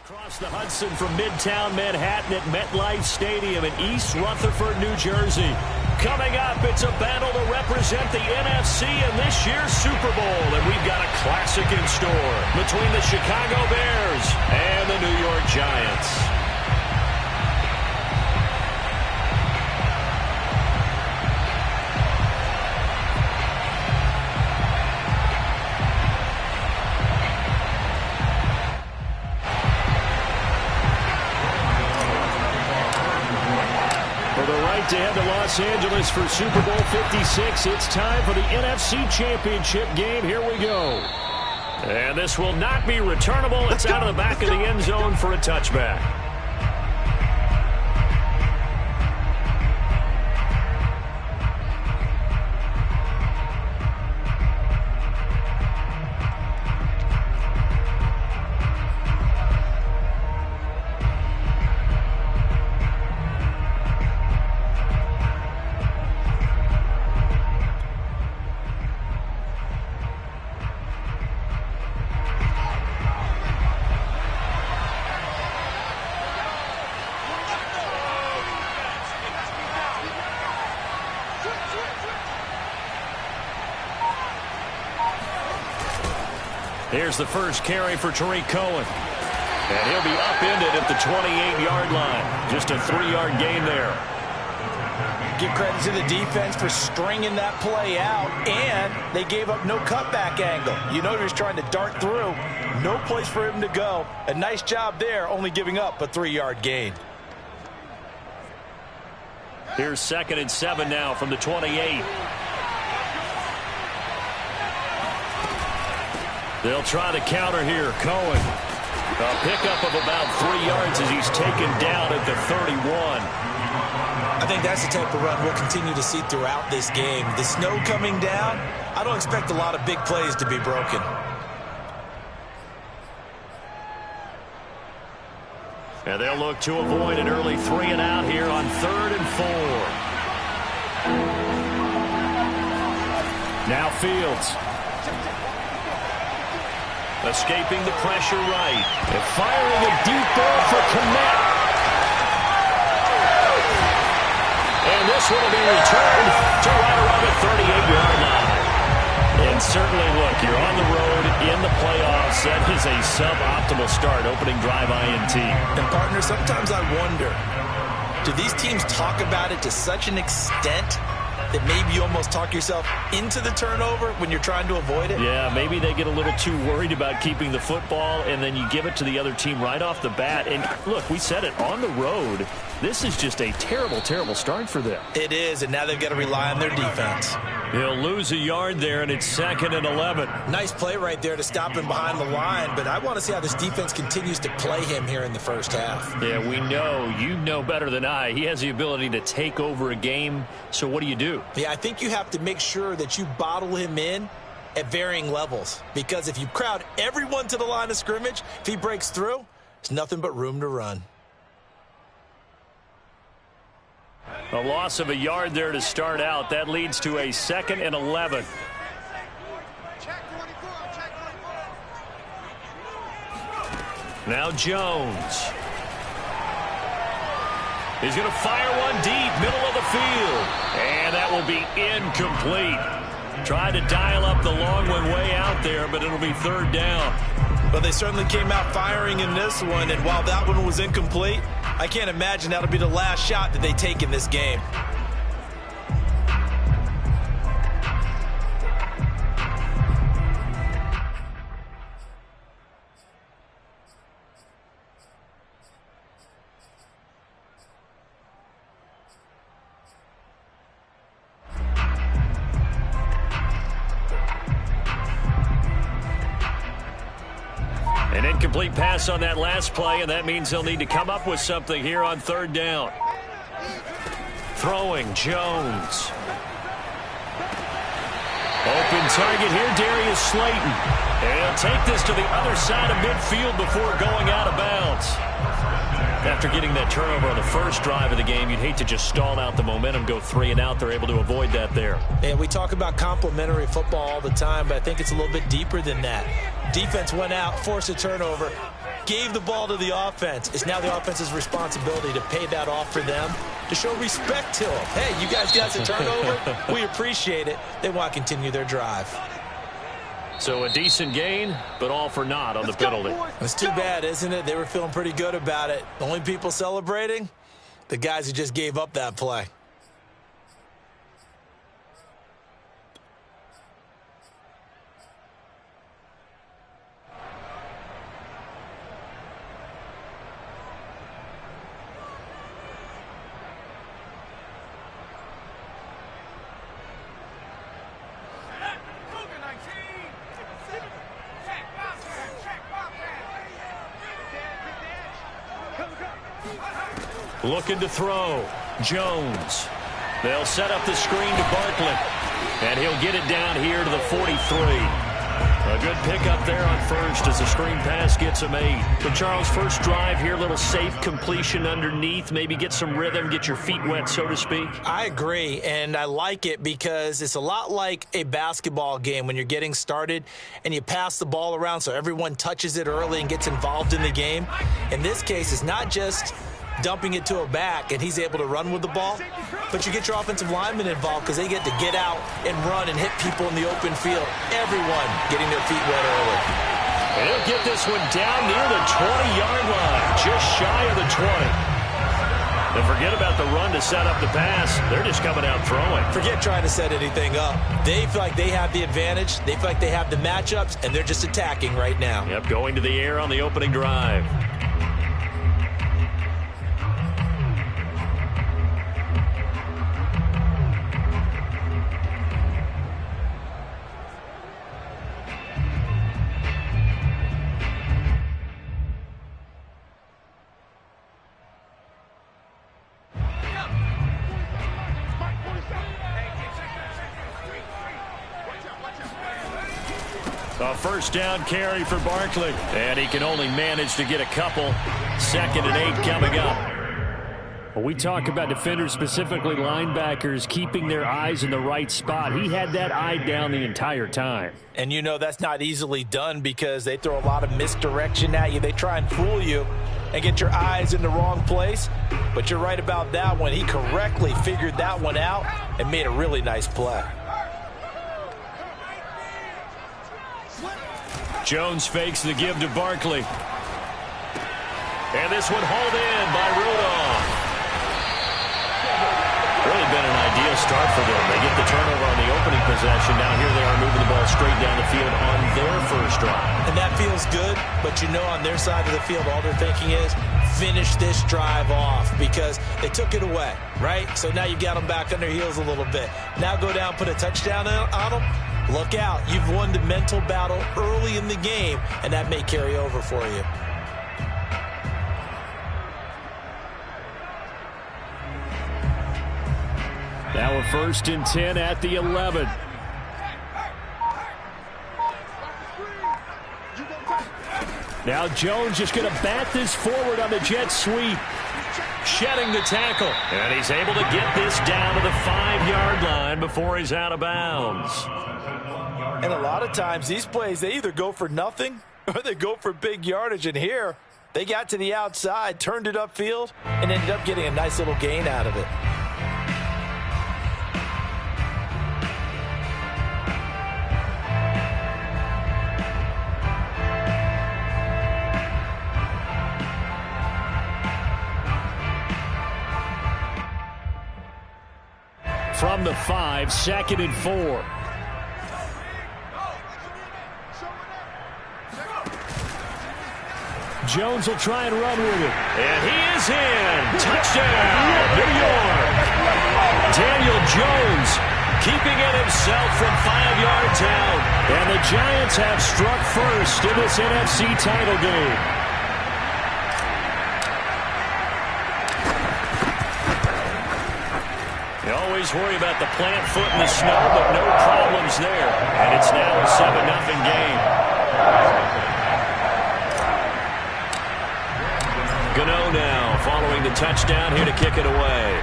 Across the Hudson from Midtown Manhattan at MetLife Stadium in East Rutherford, New Jersey. Coming up, it's a battle to represent the NFC in this year's Super Bowl. And we've got a classic in store between the Chicago Bears and the New York Giants. To head to Los Angeles for Super Bowl 56. It's time for the NFC Championship game. Here we go. And this will not be returnable. It's out of the back of the end zone for a touchback. Here's the first carry for Tariq Cohen. And he'll be upended at the 28-yard line. Just a 3-yard gain there. Give credit to the defense for stringing that play out, and they gave up no cutback angle. You know he was trying to dart through. No place for him to go. A nice job there, only giving up a 3-yard gain. Here's 2nd and 7 now from the 28. They'll try to counter here. Cohen. A pickup of about 3 yards as he's taken down at the 31. I think that's the type of run we'll continue to see throughout this game. The snow coming down, I don't expect a lot of big plays to be broken. And they'll look to avoid an early 3 and out here on 3rd and 4. Now Fields. Escaping the pressure right. And firing a deep ball for Kmet. And this one will be returned to right around the 38-yard line. And certainly, look, you're on the road in the playoffs. That is a suboptimal start, opening drive INT. And, partner, sometimes I wonder, do these teams talk about it to such an extent that maybe you almost talk yourself into the turnover when you're trying to avoid it? Yeah, maybe they get a little too worried about keeping the football, and then you give it to the other team right off the bat. And look, we said it, on the road, this is just a terrible, terrible start for them. It is, and now they've got to rely on their defense. He'll lose a yard there, and it's 2nd and 11. Nice play right there to stop him behind the line, but I want to see how this defense continues to play him here in the first half. Yeah, we know. You know better than I. He has the ability to take over a game, so what do? Yeah, I think you have to make sure that you bottle him in at varying levels, because if you crowd everyone to the line of scrimmage, if he breaks through, there's nothing but room to run. A loss of a yard there to start out. That leads to a 2nd and 11. Now Jones. He's going to fire one deep, middle of the field. And that will be incomplete. Tried to dial up the long one way out there, but it'll be 3rd down. But they certainly came out firing in this one, and while that one was incomplete, I can't imagine that'll be the last shot that they take in this game. An incomplete pass on that last play, and that means they'll need to come up with something here on 3rd down. Throwing, Jones. Open target here, Darius Slayton. And he'll take this to the other side of midfield before going out of bounds. After getting that turnover on the first drive of the game, you'd hate to just stall out the momentum, go 3 and out. They're able to avoid that there. And we talk about complementary football all the time, but I think it's a little bit deeper than that. Defense went out, forced a turnover. gave the ball to the offense. It's now the offense's responsibility to pay that off for them, to show respect to them. Hey, you guys got the turnover. We appreciate it. They want to continue their drive. So a decent gain, but all for naught on the penalty. It's too bad, isn't it? They were feeling pretty good about it. The only people celebrating, the guys who just gave up that play. Looking to throw. Jones. They'll set up the screen to Barkley. And he'll get it down here to the 43. A good pickup there on first as the screen pass gets him 8. So Charles, first drive here, little safe completion underneath. Maybe get some rhythm, get your feet wet, so to speak. I agree, and I like it because it's a lot like a basketball game when you're getting started and you pass the ball around so everyone touches it early and gets involved in the game. In this case, it's not just dumping it to a back and he's able to run with the ball, but you get your offensive linemen involved because they get to get out and run and hit people in the open field. Everyone getting their feet wet early. And he'll get this one down near the 20-yard line, just shy of the 20. And forget about the run to set up the pass. They're just coming out throwing. Forget trying to set anything up. They feel like they have the advantage. They feel like they have the matchups, and they're just attacking right now. Yep, going to the air on the opening drive. A first down carry for Barkley. And he can only manage to get a couple. 2nd and 8 coming up. Well, we talk about defenders, specifically linebackers, keeping their eyes in the right spot. He had that eye down the entire time. And you know that's not easily done because they throw a lot of misdirection at you. They try and fool you and get your eyes in the wrong place. But you're right about that one. He correctly figured that one out and made a really nice play. Jones fakes the give to Barkley. And this one hauled in by Rudolph. Really been an ideal start for them. They get the turnover on the opening possession. Now here they are moving the ball straight down the field on their first drive. And that feels good, but you know on their side of the field all they're thinking is finish this drive off because they took it away, right? So now you got them back on their heels a little bit. Now go down, put a touchdown on them. Look out. You've won the mental battle early in the game, and that may carry over for you. Now a 1st and 10 at the 11. Now Jones just going to bat this forward on the jet sweep. Shedding the tackle. And he's able to get this down to the 5-yard line before he's out of bounds. And a lot of times these plays, they either go for nothing or they go for big yardage. And here, they got to the outside, turned it upfield, and ended up getting a nice little gain out of it. From the 5, 2nd and 4. Jones will try and run with it. And he is in. Touchdown, New York. Daniel Jones keeping it himself from 5 yards out. And the Giants have struck first in this NFC title game. You always worry about the plant foot in the snow, but no problems there. And it's now a 7-0 game. Gano now following the touchdown here to kick it away.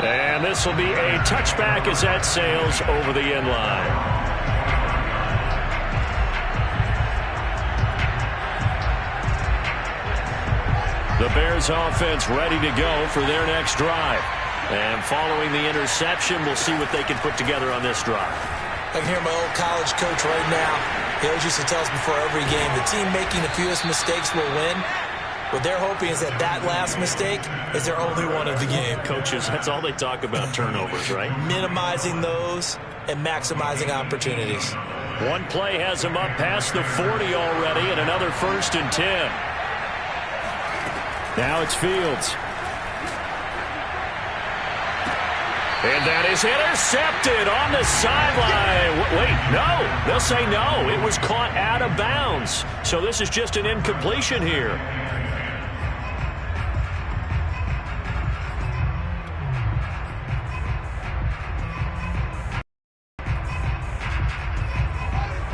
And this will be a touchback as that sails over the end line. The Bears offense ready to go for their next drive. And following the interception, we'll see what they can put together on this drive. I can hear my old college coach right now. He always used to tell us before every game, the team making the fewest mistakes will win. What they're hoping is that last mistake is their only one of the game. Coaches, that's all they talk about, turnovers, right? Minimizing those and maximizing opportunities. One play has him up past the 40 already, and another 1st and 10. Now it's Fields. And that is intercepted on the sideline. Wait, no. They'll say no. It was caught out of bounds. So this is just an incompletion here.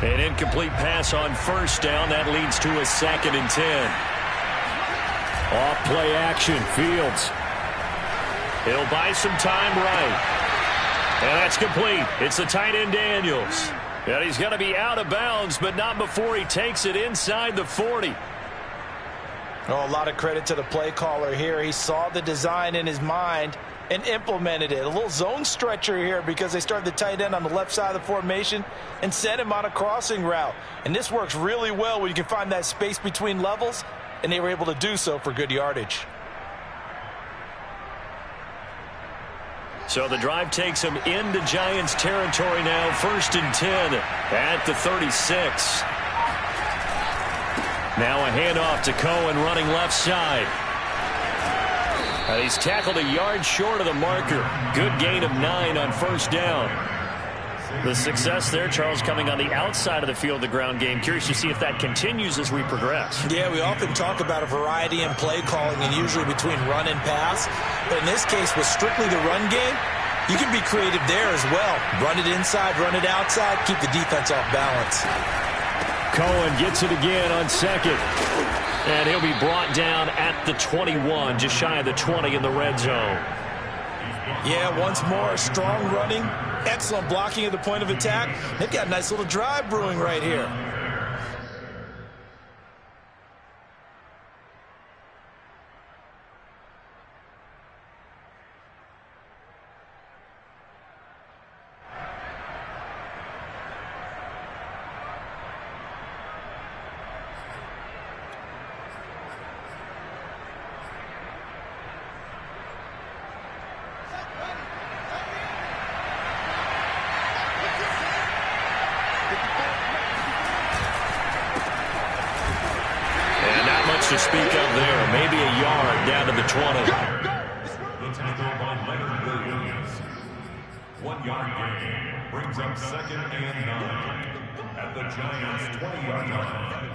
An incomplete pass on 1st down. That leads to a 2nd and 10. Off play action. Fields. He'll buy some time right. And that's complete. It's the tight end Daniels. And he's going to be out of bounds, but not before he takes it inside the 40. Oh, a lot of credit to the play caller here. He saw the design in his mind and implemented it. A little zone stretcher here because they started the tight end on the left side of the formation and sent him on a crossing route. And this works really well when you can find that space between levels, and they were able to do so for good yardage. So the drive takes him into Giants territory now. 1st and 10 at the 36. Now a handoff to Cohen running left side. And he's tackled a yard short of the marker. Good gain of 9 on 1st down. The success there, Charles, coming on the outside of the field, the ground game. Curious to see if that continues as we progress. Yeah, we often talk about a variety in play calling and usually between run and pass. But in this case, with strictly the run game, you can be creative there as well. Run it inside, run it outside, keep the defense off balance. Cohen gets it again on 2nd. And he'll be brought down at the 21, just shy of the 20 in the red zone. Yeah, once more, strong running, excellent blocking at the point of attack. They've got a nice little drive brewing right here. To speak of there, maybe a yard down to the 20. The tackle by Leonard Williams. 1 yard gain brings up 2nd and 9 at the Giants' 20-yard line.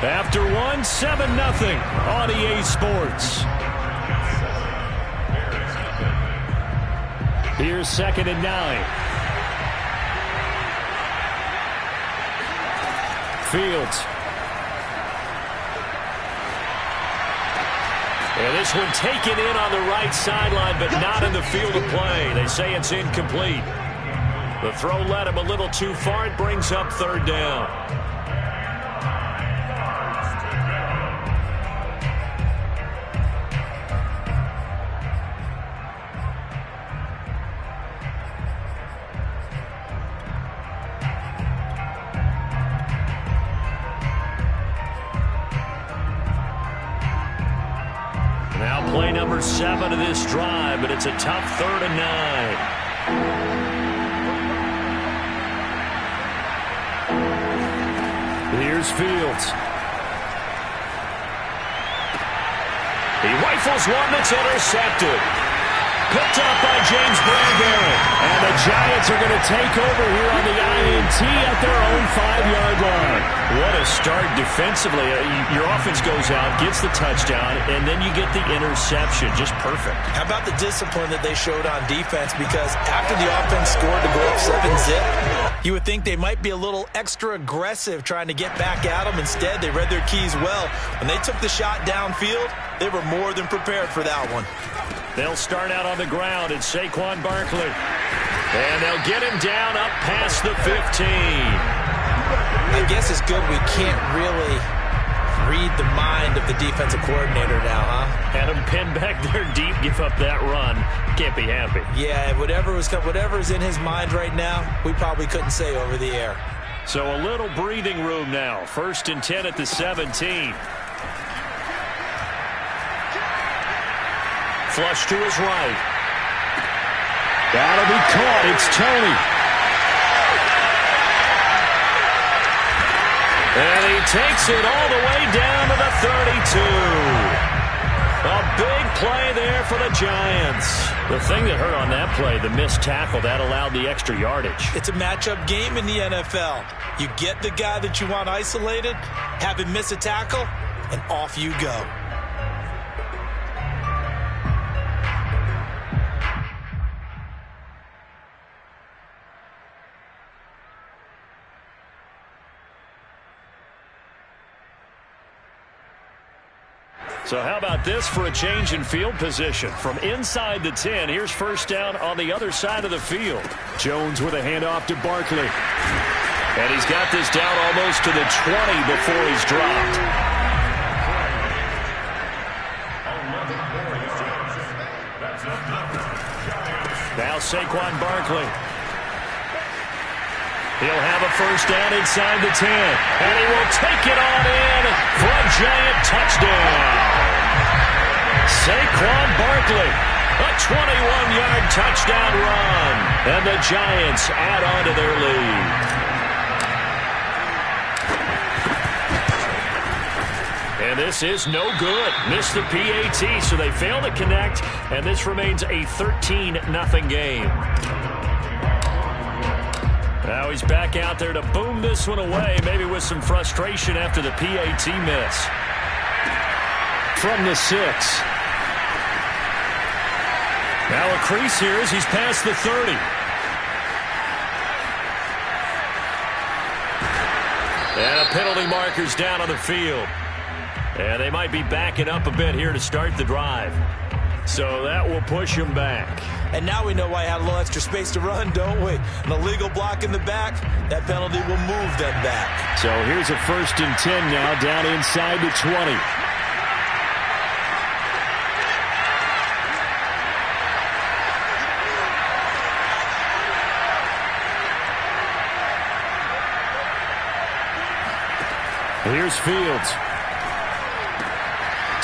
After 7-0 on EA Sports. Here's 2nd and 9. Fields. And this one taken in on the right sideline, but not in the field of play. They say it's incomplete. The throw led him a little too far. It brings up 3rd down. Now play number 7 of this drive, but it's a tough 3rd and 9. Here's Fields. He rifles one that's intercepted. Picked up by James Bradbury. And the Giants are going to take over here on the INT at their own 5-yard line. What a start defensively. Your offense goes out, gets the touchdown, and then you get the interception. Just perfect. How about the discipline that they showed on defense? Because after the offense scored to go up 7-zip, You would think they might be a little extra aggressive trying to get back at them. Instead, they read their keys well. When they took the shot downfield, they were more than prepared for that one. They'll start out on the ground. It's Saquon Barkley. And they'll get him down up past the 15. I guess it's good we can't really read the mind of the defensive coordinator now, huh? Had him pinned back there deep, give up that run. Can't be happy. Yeah, whatever's in his mind right now, we probably couldn't say over the air. So a little breathing room now. 1st and 10 at the 17. Flush to his right. That'll be caught. It's Tony. And he takes it all the way down to the 32. A big play there for the Giants. The thing that hurt on that play, the missed tackle, that allowed the extra yardage. It's a matchup game in the NFL. You get the guy that you want isolated, have him miss a tackle, and off you go. So how about this for a change in field position? From inside the 10, here's 1st down on the other side of the field. Jones with a handoff to Barkley. And he's got this down almost to the 20 before he's dropped. Now Saquon Barkley. He'll have a 1st down inside the 10. And he will take it on in for a Giant touchdown. Saquon Barkley, a 21-yard touchdown run. And the Giants add on to their lead. And this is no good. Missed the PAT, so they fail to connect. And this remains a 13-0 game. Now he's back out there to boom this one away, maybe with some frustration after the PAT miss. From the 6. Now a crease here as he's past the 30. And a penalty marker's down on the field. And they might be backing up a bit here to start the drive. So that will push him back. And now we know why he had a little extra space to run, don't we? An illegal block in the back, that penalty will move them back. So here's a 1st and 10 now, down inside the 20. Here's Fields.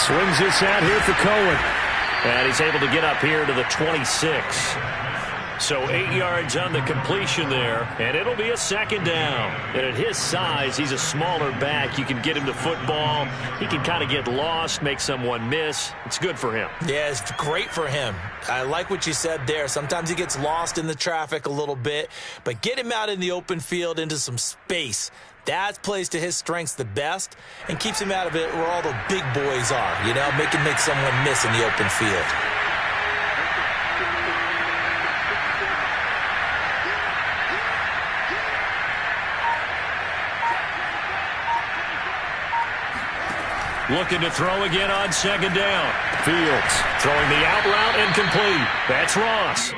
Swings this out here for Cohen. And he's able to get up here to the 26. So 8 yards on the completion there, and it'll be a 2nd down. And at his size, he's a smaller back. You can get him to football. He can kind of get lost, make someone miss. It's good for him. Yeah, it's great for him. I like what you said there. Sometimes he gets lost in the traffic a little bit, but get him out in the open field into some space. That plays to his strengths the best and keeps him out of it where all the big boys are, you know, make someone miss in the open field. Looking to throw again on 2nd down. Fields throwing the out route incomplete. That's Ross.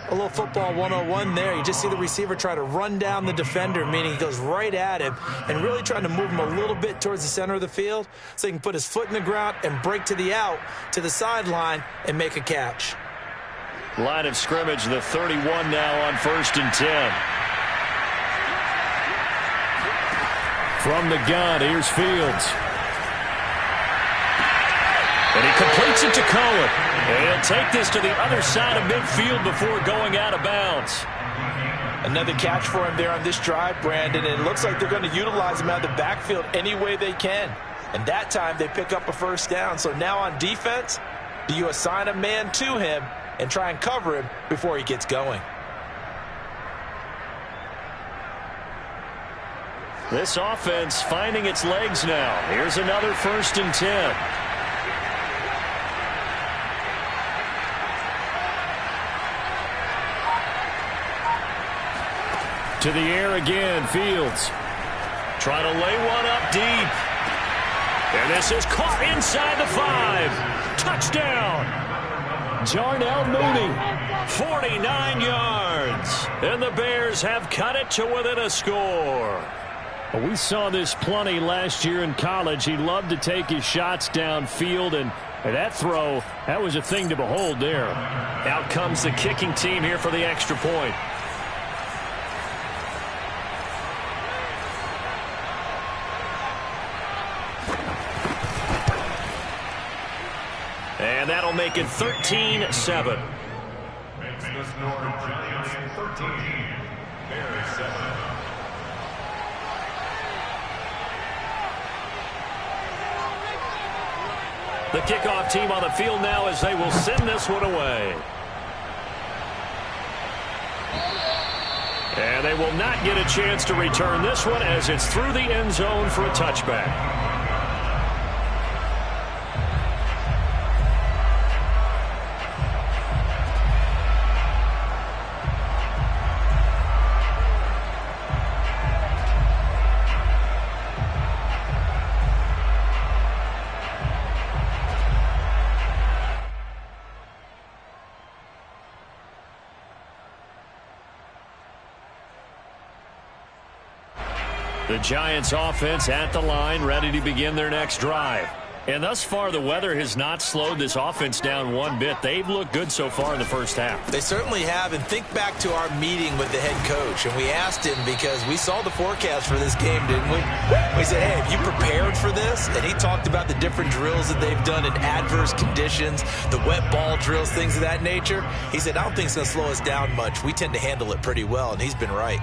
A little football 101 there. You just see the receiver try to run down the defender, meaning he goes right at him and really trying to move him a little bit towards the center of the field so he can put his foot in the ground and break to the out, to the sideline, and make a catch. Line of scrimmage, the 31 now on 1st and 10. From the gun, here's Fields. And he completes it to Cohen. And he'll take this to the other side of midfield before going out of bounds. Another catch for him there on this drive, Brandon. And it looks like they're going to utilize him out of the backfield any way they can. And that time they pick up a 1st down. So now on defense, do you assign a man to him and try and cover him before he gets going? This offense finding its legs now. Here's another 1st and 10. To the air again, Fields. Trying to lay one up deep. And this is caught inside the 5. Touchdown. Darnell Mooney. 49 yards. And the Bears have cut it to within a score. We saw this plenty last year in college. He loved to take his shots downfield, and that throw, that was a thing to behold there. Out comes the kicking team here for the extra point. And that'll make it 13-7. Makes the score Giants 13, Bears 7. The kickoff team on the field now as they will send this one away. And they will not get a chance to return this one as it's through the end zone for a touchback. The Giants offense at the line, ready to begin their next drive. And thus far, the weather has not slowed this offense down one bit. They've looked good so far in the first half. They certainly have. And think back to our meeting with the head coach. And we asked him because we saw the forecast for this game, didn't we? We said, hey, have you prepared for this? And he talked about the different drills that they've done in adverse conditions, the wet ball drills, things of that nature. He said, I don't think it's going to slow us down much. We tend to handle it pretty well. And he's been right.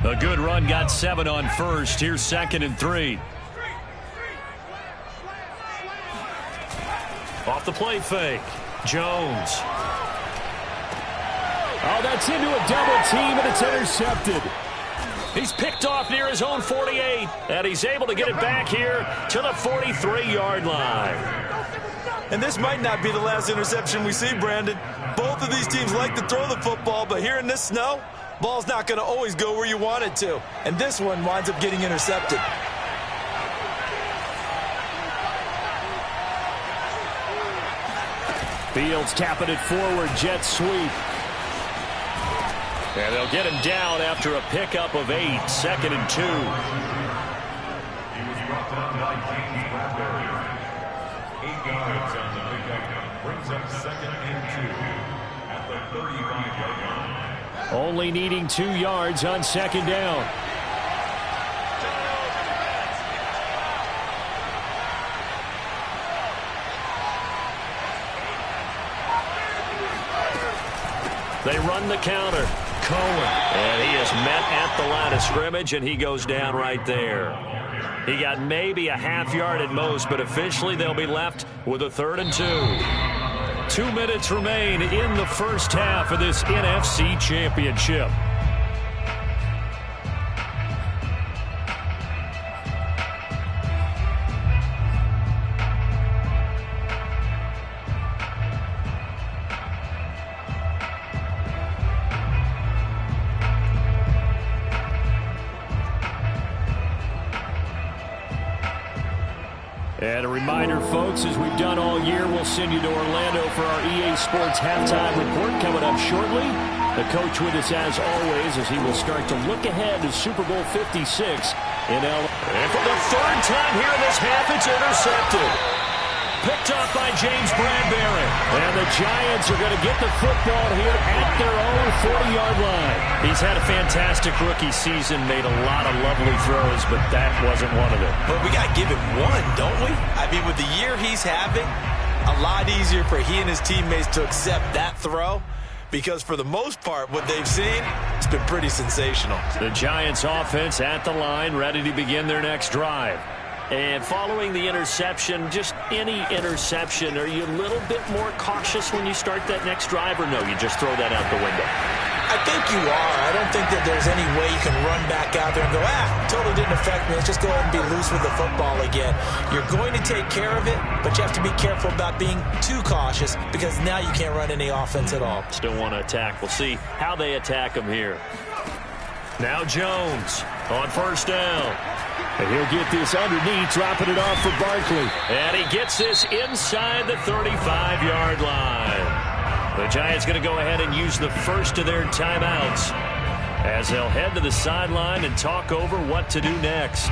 A good run, got 7 on first. Here's 2nd and 3. Off the play fake. Jones. Oh, that's into a double team, and it's intercepted. He's picked off near his own 48, and he's able to get it back here to the 43-yard line. And this might not be the last interception we see, Brandon. Both of these teams like to throw the football, but here in this snow, ball's not going to always go where you want it to. And this one winds up getting intercepted. Fields tapping it forward, jet sweep. And they'll get him down after a pickup of 8, 2nd and 2. He was brought down by James Bradbury. 8 yards on the pickup. Brings up 2nd and 2 at the 35-yard line. Only needing 2 yards on 2nd down. They run the counter. Cohen. And he is met at the line of scrimmage, and he goes down right there. He got maybe a half yard at most, but officially they'll be left with a 3rd and 2. 2 minutes remain in the first half of this NFC Championship. And a reminder, folks, as we've done all year, we'll send you to Orlando for our EA Sports halftime report coming up shortly. The coach with us as always as he will start to look ahead to Super Bowl 56 in LA. And for the 3rd time here in this half, it's intercepted. Picked off by James Bradbury. And the Giants are going to get the football here at their own 40-yard line. He's had a fantastic rookie season, made a lot of lovely throws, but that wasn't one of them. But we got to give him one, don't we? I mean, with the year he's having, a lot easier for he and his teammates to accept that throw, because for the most part, what they've seen, it's been pretty sensational. The Giants offense at the line, ready to begin their next drive. And following the interception, just any interception, are you a little bit more cautious when you start that next drive, or no, you just throw that out the window? I think you are. I don't think that there's any way you can run back out there and go, totally didn't affect me. Let's just go ahead and be loose with the football again. You're going to take care of it, but you have to be careful about being too cautious because now you can't run any offense at all. Still want to attack. We'll see how they attack him here. Now Jones on first down. And he'll get this underneath, dropping it off for Barkley. And he gets this inside the 35-yard line. The Giants going to go ahead and use the first of their timeouts as they'll head to the sideline and talk over what to do next.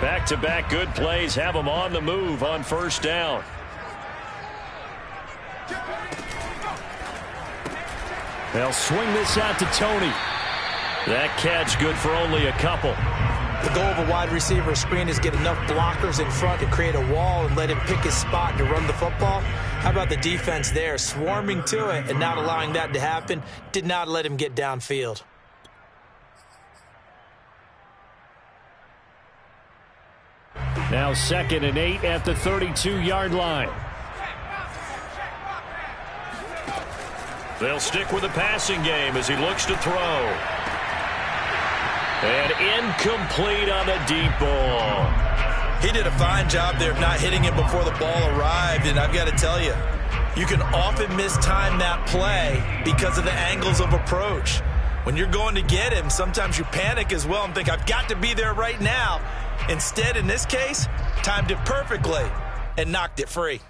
Back-to-back good plays have them on the move on first down. They'll swing this out to Tony. That catch good for only a couple. The goal of a wide receiver screen is get enough blockers in front to create a wall and let him pick his spot to run the football. How about the defense there, swarming to it and not allowing that to happen? Did not let him get downfield. Now 2nd and 8 at the 32-yard line. They'll stick with the passing game as he looks to throw. And incomplete on the deep ball. He did a fine job there of not hitting him before the ball arrived, and I've got to tell you, you can often mistime that play because of the angles of approach. When you're going to get him, sometimes you panic as well and think, I've got to be there right now. Instead, in this case, timed it perfectly and knocked it free.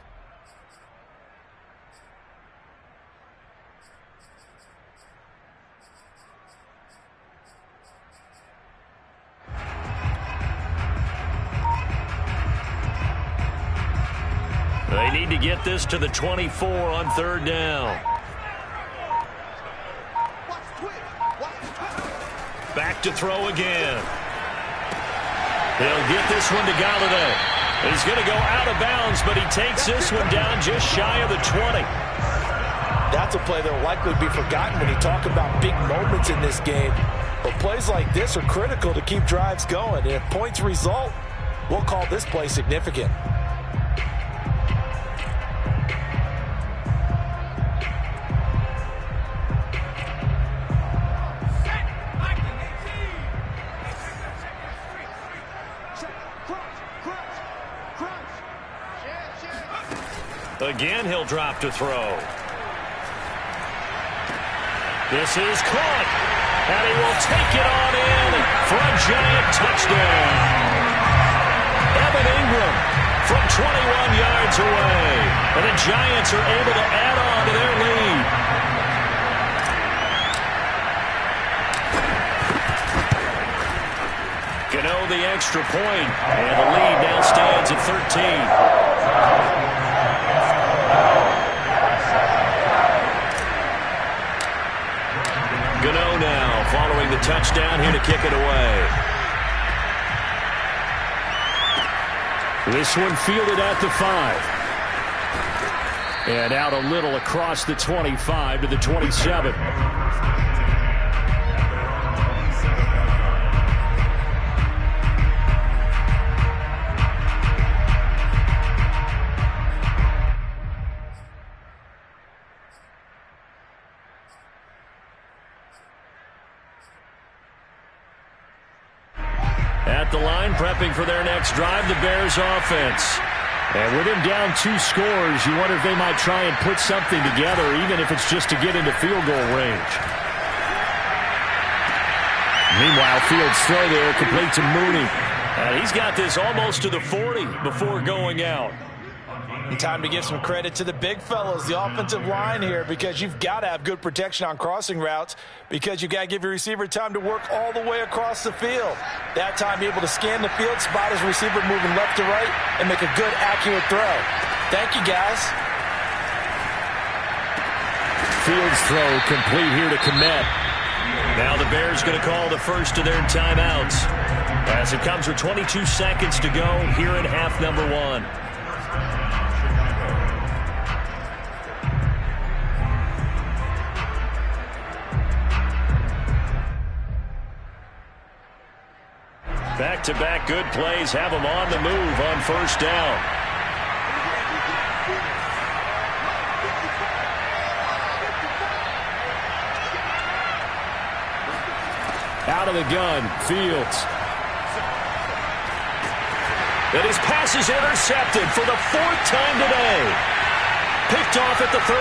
They need to get this to the 24 on third down. Back to throw again. They'll get this one to Golladay. He's going to go out of bounds, but he takes this one down just shy of the 20. That's a play that will likely be forgotten when you talk about big moments in this game. But plays like this are critical to keep drives going. And if points result, we'll call this play significant. Again, he'll drop to throw. This is caught. And he will take it on in for a Giant touchdown. Evan Ingram from 21 yards away. And the Giants are able to add on to their lead. Gano the extra point. And the lead now stands at 13. Gano now following the touchdown here to kick it away. This one fielded at the 5. And out a little across the 25 to the 27. At the line, prepping for their next drive, the Bears offense. And with him down 2 scores, you wonder if they might try and put something together, even if it's just to get into field goal range. Meanwhile, Fields' throw there, complete to Mooney. And he's got this almost to the 40 before going out. And time to give some credit to the big fellas, the offensive line here, because you've got to have good protection on crossing routes because you've got to give your receiver time to work all the way across the field. That time, be able to scan the field, spot his receiver moving left to right, and make a good, accurate throw. Thank you, guys. Fields' throw complete here to Kmet. Now the Bears going to call the first of their timeouts as it comes with 22 seconds to go here in half number 1. Back-to-back good plays have them on the move on first down. Out of the gun, Fields. And his pass is intercepted for the 4th time today. Picked off at the 38.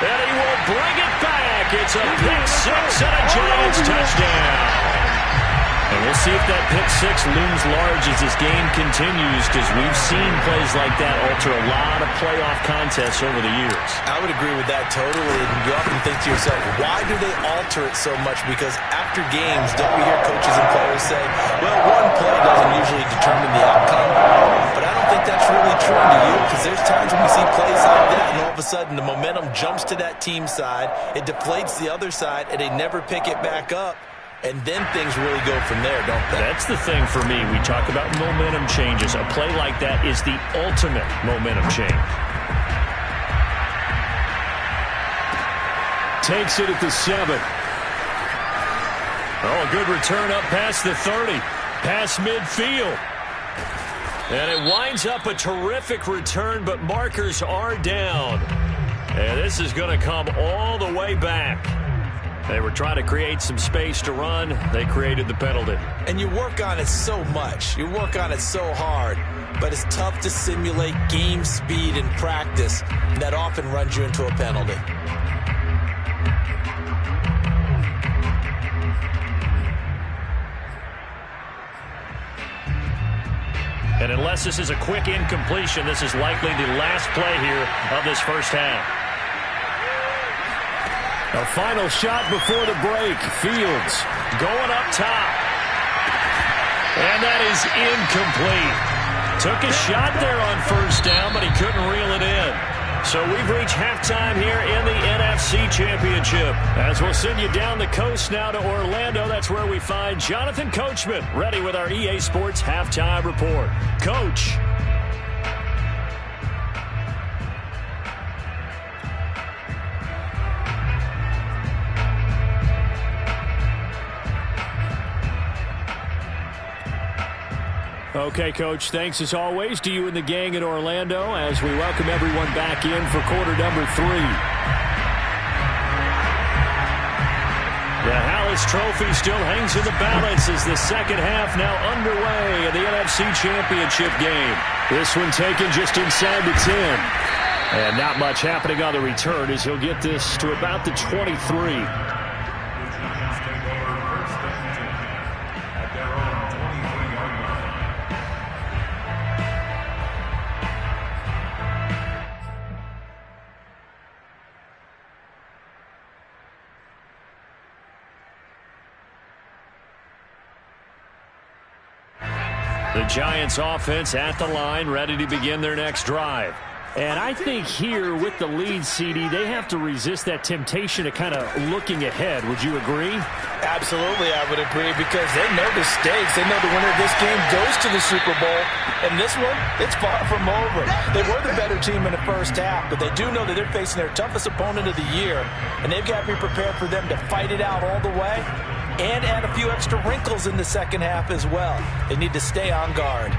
And he will bring it back. It's a pick six and a Giants touchdown. And we'll see if that pick six looms large as this game continues, because we've seen plays like that alter a lot of playoff contests over the years. I would agree with that totally. And you often think to yourself, why do they alter it so much? Because after games, don't we hear coaches and players say, well, one play doesn't usually determine the outcome. But I don't think that's really true to you, because there's times when we see plays like that, and all of a sudden the momentum jumps to that team side, it deflates the other side, and they never pick it back up. And then things really go from there, don't they? That's the thing for me. We talk about momentum changes. A play like that is the ultimate momentum change. Takes it at the 7. Oh, a good return up past the 30. Past midfield. And it winds up a terrific return, but markers are down. And this is going to come all the way back. They were trying to create some space to run. They created the penalty. And you work on it so much. You work on it so hard. But it's tough to simulate game speed in practice. And that often runs you into a penalty. And unless this is a quick incompletion, this is likely the last play here of this first half. A final shot before the break. Fields going up top. And that is incomplete. Took a shot there on first down, but he couldn't reel it in. So we've reached halftime here in the NFC Championship. As we'll send you down the coast now to Orlando, that's where we find Jonathan Coachman ready with our EA Sports Halftime Report. Coach. Okay, Coach, thanks as always to you and the gang in Orlando as we welcome everyone back in for quarter number 3. The Hallis Trophy still hangs in the balance as the second half now underway in the NFC Championship game. This one taken just inside the 10. And not much happening on the return as he'll get this to about the 23. The Giants offense at the line, ready to begin their next drive. And I think here with the lead, CD, they have to resist that temptation of kind of looking ahead. Would you agree? Absolutely, I would agree, because they know the stakes. They know the winner of this game goes to the Super Bowl. And this one, it's far from over. They were the better team in the first half, but they do know that they're facing their toughest opponent of the year. And they've got to be prepared for them to fight it out all the way and add a few extra wrinkles in the second half as well. They need to stay on guard.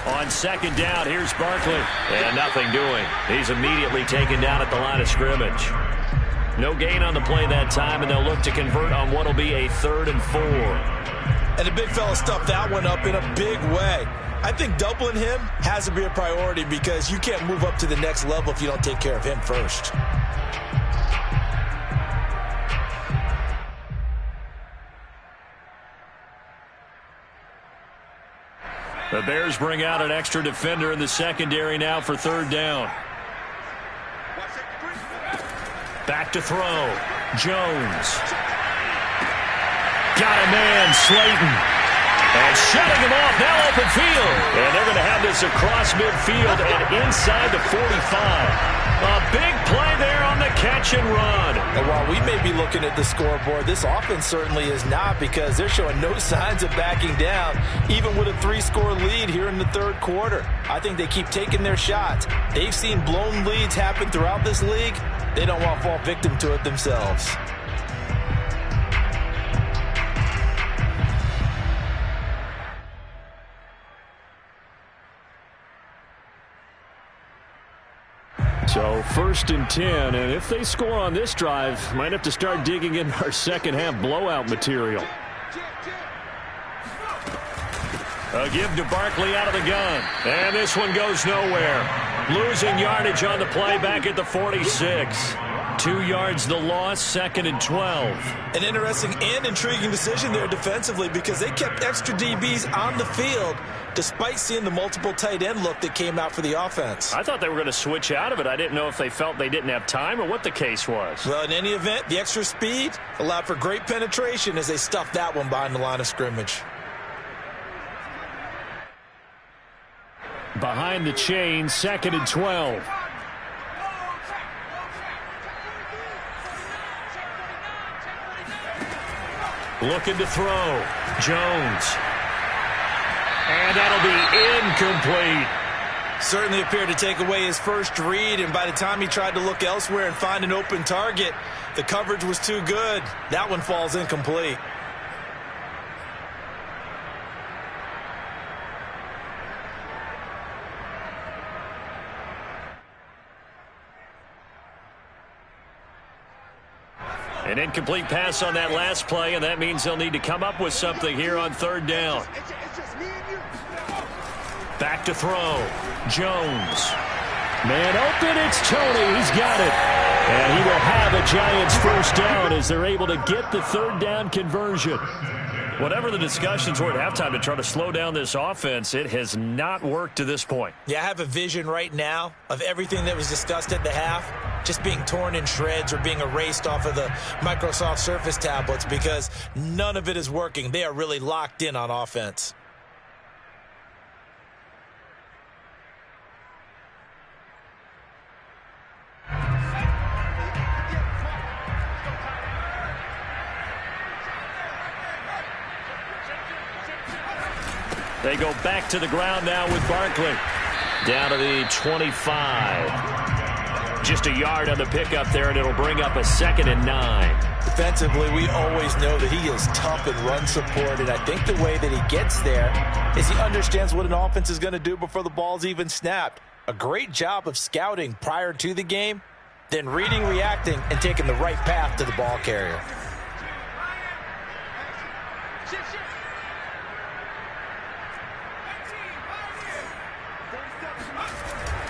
On second down, here's Barkley. And nothing doing. He's immediately taken down at the line of scrimmage. No gain on the play that time, and they'll look to convert on what will be a 3rd and 4. And the big fella stuffed that one up in a big way. I think doubling him has to be a priority, because you can't move up to the next level if you don't take care of him first. The Bears bring out an extra defender in the secondary now for 3rd down. Back to throw. Jones. Got a man, Slayton. And shutting him off, now open field. And they're going to have this across midfield and inside the 45. A big play there on the catch and run. And while we may be looking at the scoreboard, this offense certainly is not, because they're showing no signs of backing down, even with a 3-score lead here in the 3rd quarter. I think they keep taking their shots. They've seen blown leads happen throughout this league. They don't want to fall victim to it themselves. So 1st and 10, and if they score on this drive, might have to start digging in our second half blowout material. A give to Barkley out of the gun. And this one goes nowhere. Losing yardage on the play back at the 46. 2 yards the loss, 2nd and 12. An interesting and intriguing decision there defensively because they kept extra DBs on the field despite seeing the multiple tight end look that came out for the offense. I thought they were going to switch out of it. I didn't know if they felt they didn't have time or what the case was. Well, in any event, the extra speed allowed for great penetration as they stuffed that one behind the line of scrimmage. Behind the chain, 2nd and 12. Looking to throw. Jones. And that'll be incomplete. Certainly appeared to take away his first read, and by the time he tried to look elsewhere and find an open target, the coverage was too good. That one falls incomplete. An incomplete pass on that last play, and that means they'll need to come up with something here on 3rd down. Back to throw. Jones. Man open, it's Tony. He's got it. And he will have a Giants 1st down as they're able to get the 3rd down conversion. Whatever the discussions were at halftime to try to slow down this offense, it has not worked to this point. Yeah, I have a vision right now of everything that was discussed at the half just being torn in shreds or being erased off of the Microsoft Surface tablets because none of it is working. They are really locked in on offense. They go back to the ground now with Barkley. Down to the 25. Just a yard on the pickup there, and it'll bring up a 2nd and 9. Defensively, we always know that he is tough in run support, and I think the way that he gets there is he understands what an offense is going to do before the ball's even snapped. A great job of scouting prior to the game, then reading, reacting, and taking the right path to the ball carrier.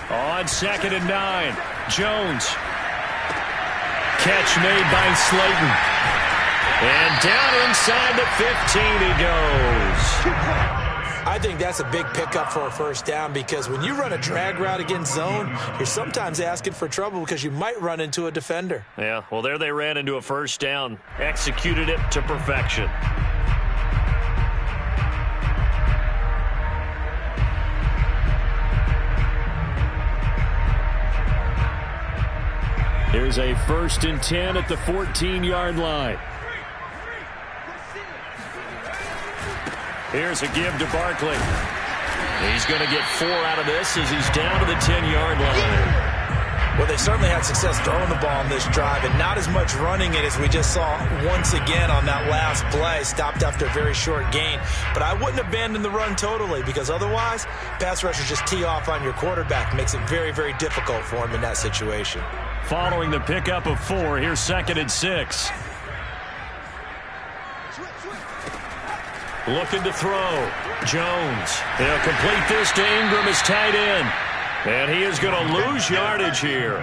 On 2nd and 9, Jones. Catch made by Slayton. And down inside the 15 he goes. I think that's a big pickup for a 1st down because when you run a drag route against zone, you're sometimes asking for trouble because you might run into a defender. Yeah, well, there they ran into a 1st down. Executed it to perfection. Here's a 1st and 10 at the 14-yard line. Here's a give to Barkley. He's going to get 4 out of this as he's down to the 10-yard line. Well, they certainly had success throwing the ball on this drive and not as much running it as we just saw once again on that last play. Stopped after a very short gain. But I wouldn't abandon the run totally because otherwise, pass rushers just tee off on your quarterback. Makes it very, very difficult for him in that situation. Following the pickup of 4, here's 2nd and 6. Looking to throw. Jones. He'll complete this to Ingram as tight end. And he is going to lose yardage here.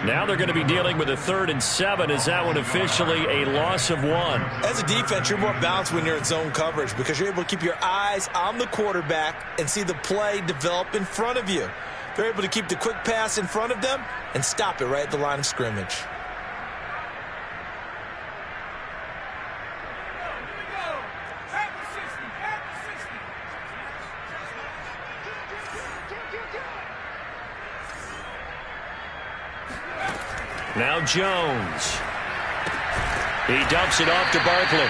Now they're going to be dealing with a 3rd and 7. Is that one officially a loss of 1? As a defense, you're more balanced when you're in zone coverage because you're able to keep your eyes on the quarterback and see the play develop in front of you. They're able to keep the quick pass in front of them and stop it right at the line of scrimmage. Now Jones. He dumps it off to Barkley.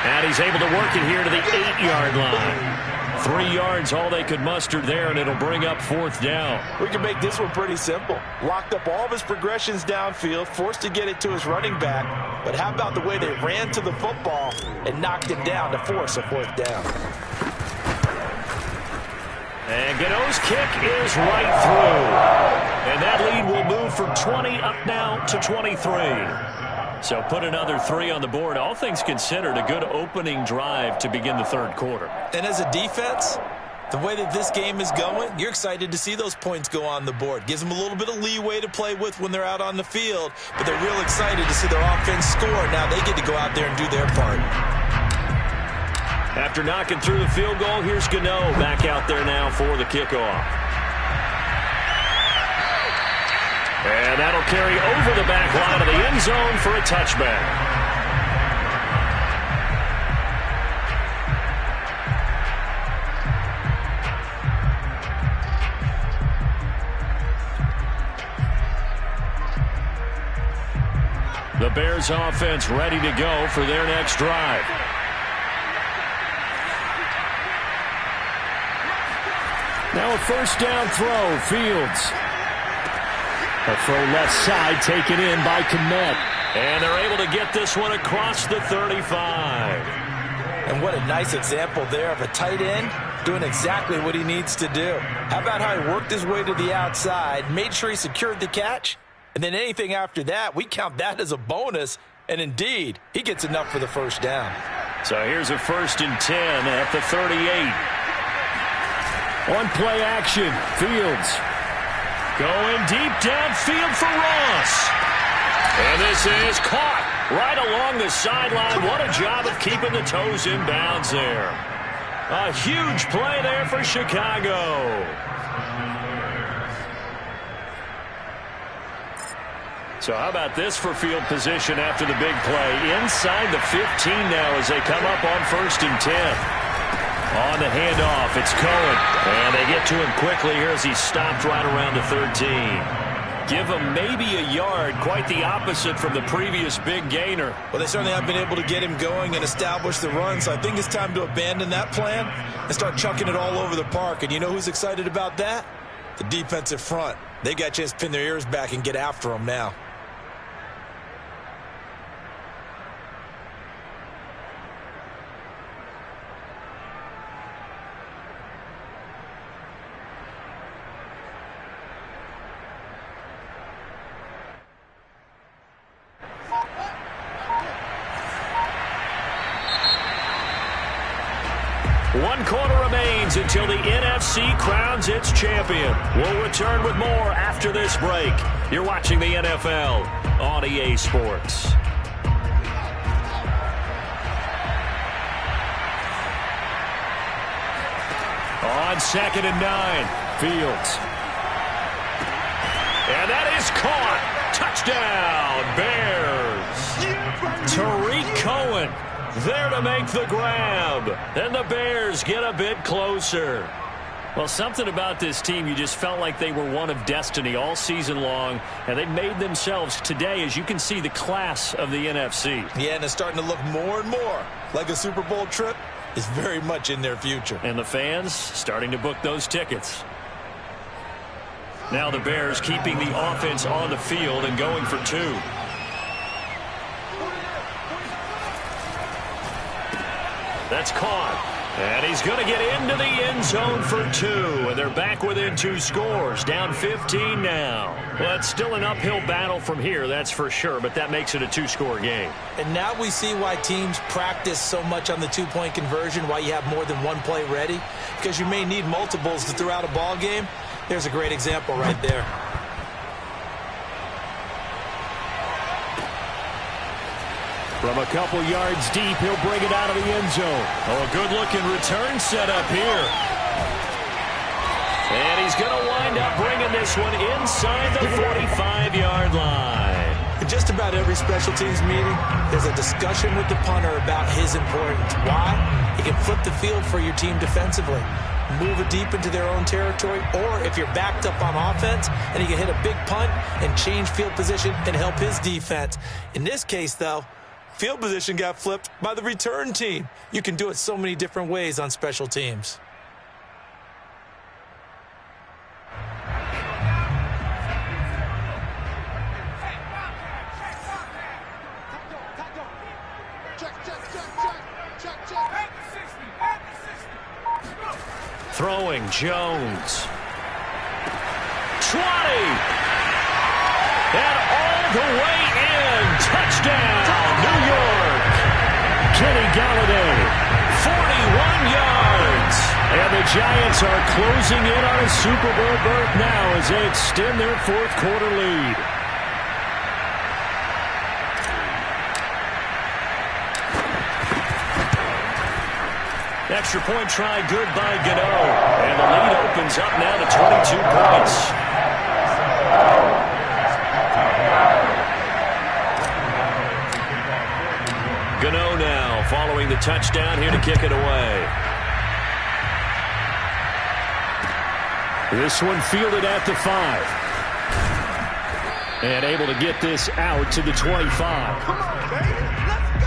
And he's able to work it here to the 8-yard line. 3 yards, all they could muster there, and it'll bring up 4th down. We can make this one pretty simple. Locked up all of his progressions downfield, forced to get it to his running back. But how about the way they ran to the football and knocked him down to force a 4th down? And Gano's kick is right through. And that lead will move from 20 up now to 23. So put another 3 on the board. All things considered, a good opening drive to begin the third quarter. And as a defense, the way that this game is going, you're excited to see those points go on the board. Gives them a little bit of leeway to play with when they're out on the field, but they're real excited to see their offense score. Now they get to go out there and do their part. After knocking through the field goal, here's Gano back out there now for the kickoff. And that'll carry over the back line of the end zone for a touchback. The Bears offense ready to go for their next drive. Now a first down throw, Fields. A throw left side taken in by Kmet. And they're able to get this one across the 35. And what a nice example there of a tight end doing exactly what he needs to do. How about how he worked his way to the outside, made sure he secured the catch, and then anything after that, we count that as a bonus. And indeed, he gets enough for the first down. So here's a 1st and 10 at the 38. On play action, Fields going deep downfield for Ross. And this is caught right along the sideline. What a job of keeping the toes in bounds there. A huge play there for Chicago. So how about this for field position after the big play? Inside the 15 now as they come up on 1st and 10. On the handoff, it's Cohen. And they get to him quickly here as he's stopped right around the 13. Give him maybe a yard, quite the opposite from the previous big gainer. Well, they certainly have been able to get him going and establish the run, so I think it's time to abandon that plan and start chucking it all over the park. And you know who's excited about that? The defensive front. They got a chance to pin their ears back and get after him now. One quarter remains until the NFC crowns its champion. We'll return with more after this break. You're watching the NFL on EA Sports. On 2nd and 9, Fields. And that is caught. Touchdown, Bears. Tariq Cohen there to make the grab. And the Bears get a bit closer. Well, something about this team, you just felt like they were one of destiny all season long, and they made themselves today, as you can see, the class of the NFC. Yeah, and it's starting to look more and more like a Super Bowl trip is very much in their future. And the fans starting to book those tickets. Now the Bears keeping the offense on the field and going for 2. That's caught. And he's going to get into the end zone for 2. And they're back within 2 scores. Down 15 now. Well, it's still an uphill battle from here, that's for sure. But that makes it a 2-score game. And now we see why teams practice so much on the 2-point conversion, why you have more than one play ready. Because you may need multiples to throw out a ball game. There's a great example right there. From a couple yards deep, he'll bring it out of the end zone. Oh, a good-looking return set up here. And he's going to wind up bringing this one inside the 45-yard line. In just about every special teams meeting, there's a discussion with the punter about his importance. Why? He can flip the field for your team defensively, move it deep into their own territory, or if you're backed up on offense and he can hit a big punt and change field position and help his defense. In this case, though, field position got flipped by the return team. You can do it so many different ways on special teams. Throwing Jones. 20. And all the way in. Touchdown, New York. Kenny Galladay, 41 yards. And the Giants are closing in on a Super Bowl berth now as they extend their fourth quarter lead. Extra point try good by Gano. And the lead opens up now to 22 points. Gano now following the touchdown here to kick it away. This one fielded at the 5. And able to get this out to the 25. Come on, baby. Let's go.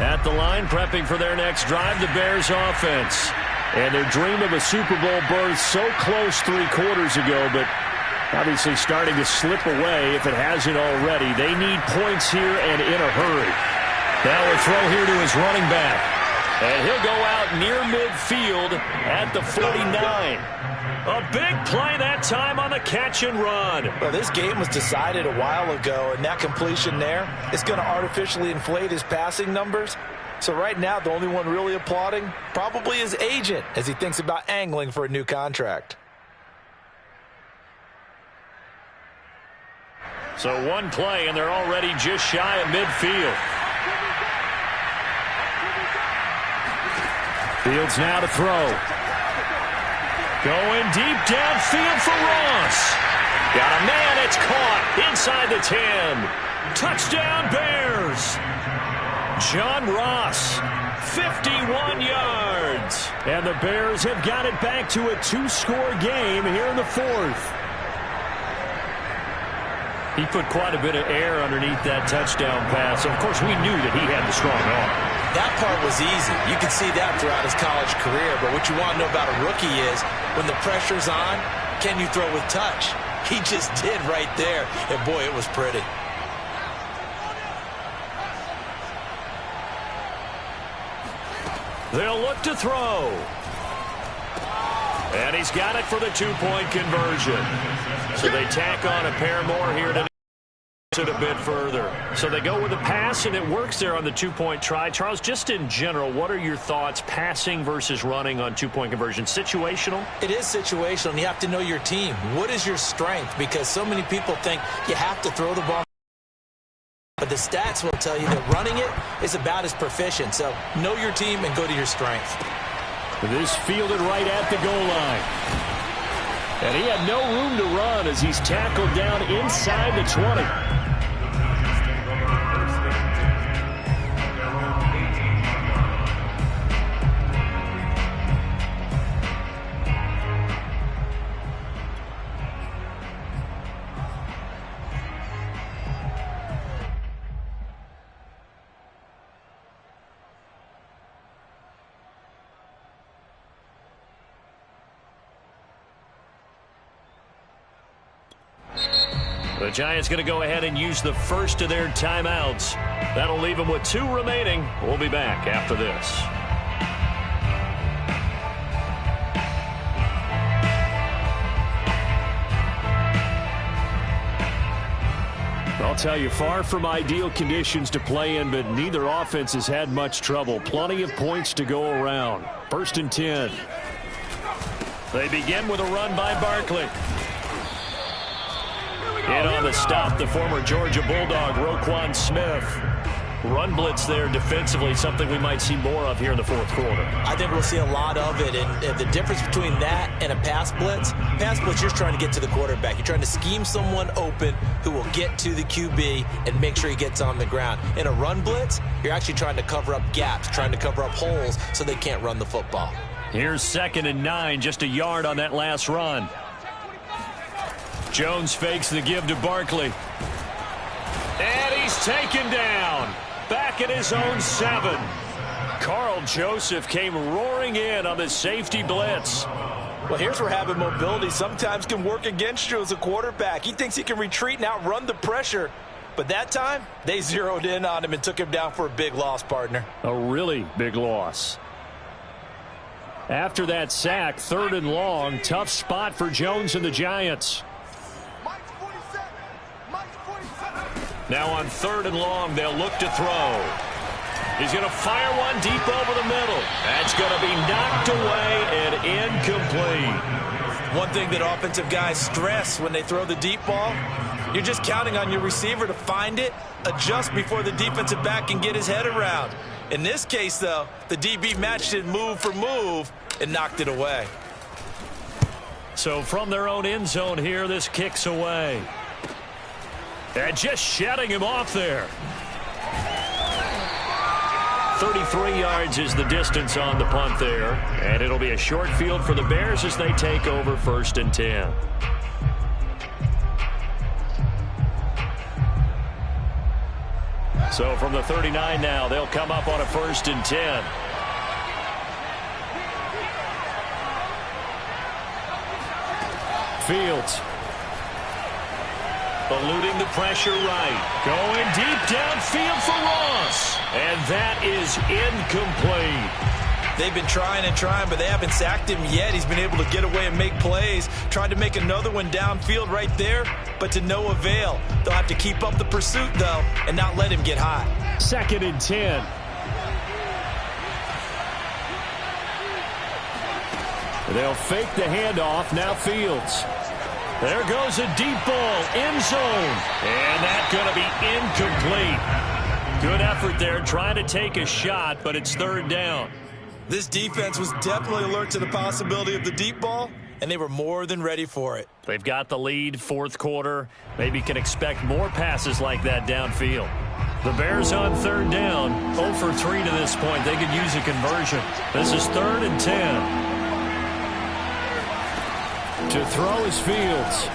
At the line, prepping for their next drive, the Bears offense. And their dream of a Super Bowl berth so close 3 quarters ago, but obviously starting to slip away if it hasn't already. They need points here and in a hurry. Now a throw here to his running back. And he'll go out near midfield at the 49. A big play that time on the catch and run. Well, this game was decided a while ago, and that completion there is going to artificially inflate his passing numbers. So right now, the only one really applauding probably his agent as he thinks about angling for a new contract. So one play, and they're already just shy of midfield. Fields now to throw. Going deep downfield for Ross. Got a man, it's caught inside the 10. Touchdown Bears. John Ross, 51 yards. And the Bears have got it back to a 2-score game here in the 4th. He put quite a bit of air underneath that touchdown pass. Of course, we knew that he had the strong arm. That part was easy. You can see that throughout his college career. But what you want to know about a rookie is when the pressure's on, can you throw with touch? He just did right there. And, boy, it was pretty. They'll look to throw. And he's got it for the 2-point conversion. So they tack on a pair more here to it a bit further. So they go with a pass, and it works there on the 2-point try. Charles, just in general, what are your thoughts passing versus running on 2-point conversion? Situational? It is situational, and you have to know your team. What is your strength? Because so many people think you have to throw the ball. But the stats will tell you that running it is about as proficient. So know your team and go to your strength. This fielded right at the goal line. And he had no room to run as he's tackled down inside the 20. The Giants going to go ahead and use the first of their timeouts. That'll leave them with 2 remaining. We'll be back after this. I'll tell you, far from ideal conditions to play in, but neither offense has had much trouble. Plenty of points to go around. 1st and 10. They begin with a run by Barkley. In on the stop, the former Georgia Bulldog, Roquan Smith. Run blitz there defensively, something we might see more of here in the 4th quarter. I think we'll see a lot of it, and the difference between that and a pass blitz, you're trying to get to the quarterback. You're trying to scheme someone open who will get to the QB and make sure he gets on the ground. In a run blitz, you're actually trying to cover up gaps, trying to cover up holes so they can't run the football. Here's 2nd and 9, just a yard on that last run. Jones fakes the give to Barkley. And he's taken down. Back at his own 7. Carl Joseph came roaring in on the safety blitz. Well, here's where having mobility sometimes can work against you as a quarterback. He thinks he can retreat and outrun the pressure. But that time, they zeroed in on him and took him down for a big loss, partner. A really big loss. After that sack, 3rd and long, tough spot for Jones and the Giants. Now on 3rd and long, they'll look to throw. He's going to fire one deep over the middle. That's going to be knocked away and incomplete. One thing that offensive guys stress when they throw the deep ball, you're just counting on your receiver to find it, adjust before the defensive back can get his head around. In this case, though, the DB matched it move for move and knocked it away. So from their own end zone here, this kicks away. And just shutting him off there. 33 yards is the distance on the punt there. And it'll be a short field for the Bears as they take over 1st and 10. So from the 39 now, they'll come up on a 1st and 10. Fields. Eluding the pressure right. Going deep downfield for Ross. And that is incomplete. They've been trying and trying, but they haven't sacked him yet. He's been able to get away and make plays. Tried to make another one downfield right there, but to no avail. They'll have to keep up the pursuit, though, and not let him get hot. 2nd and 10. They'll fake the handoff. Now Fields. There goes a deep ball, end zone. And that's going to be incomplete. Good effort there, trying to take a shot, but it's 3rd down. This defense was definitely alert to the possibility of the deep ball, and they were more than ready for it. They've got the lead, 4th quarter. Maybe can expect more passes like that downfield. The Bears on 3rd down, 0 for 3 to this point. They could use a conversion. This is 3rd and 10. To throw is Fields.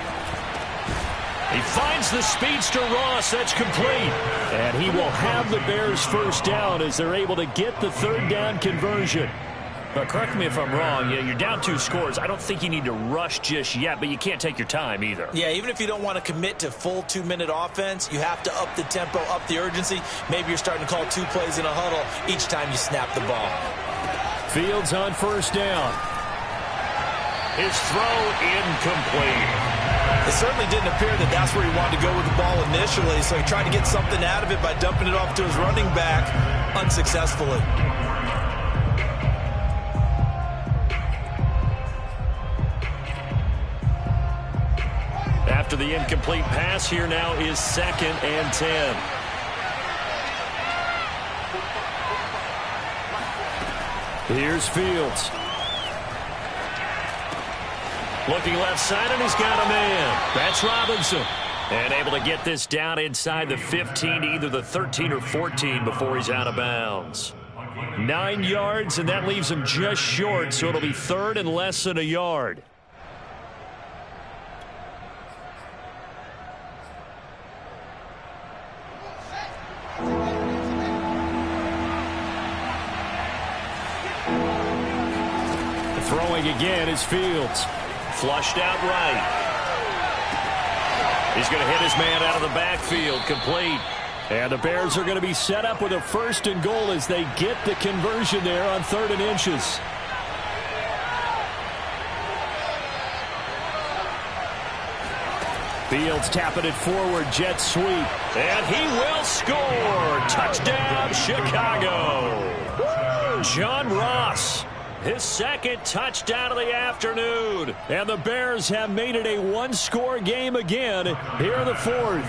He finds the speedster Ross. That's complete. And he will have the Bears 1st down as they're able to get the 3rd down conversion. But correct me if I'm wrong. Yeah, you're down 2 scores. I don't think you need to rush just yet, but you can't take your time either. Yeah, even if you don't want to commit to full 2-minute offense, you have to up the tempo, up the urgency. Maybe you're starting to call 2 plays in a huddle each time you snap the ball. Fields on 1st down. His throw incomplete. It certainly didn't appear that that's where he wanted to go with the ball initially, so he tried to get something out of it by dumping it off to his running back unsuccessfully. After the incomplete pass, here now is 2nd and 10. Here's Fields. Looking left side, and he's got a man. That's Robinson. And able to get this down inside the 15, either the 13 or 14 before he's out of bounds. 9 yards, and that leaves him just short, so it'll be 3rd and less than a yard. Throwing again is Fields. Flushed out right. He's going to hit his man out of the backfield. Complete. And the Bears are going to be set up with a 1st and goal as they get the conversion there on 3rd and inches. Fields tapping it forward. Jet sweep. And he will score. Touchdown, Chicago. John Ross. His 2nd touchdown of the afternoon. And the Bears have made it a 1-score game again here in the 4th.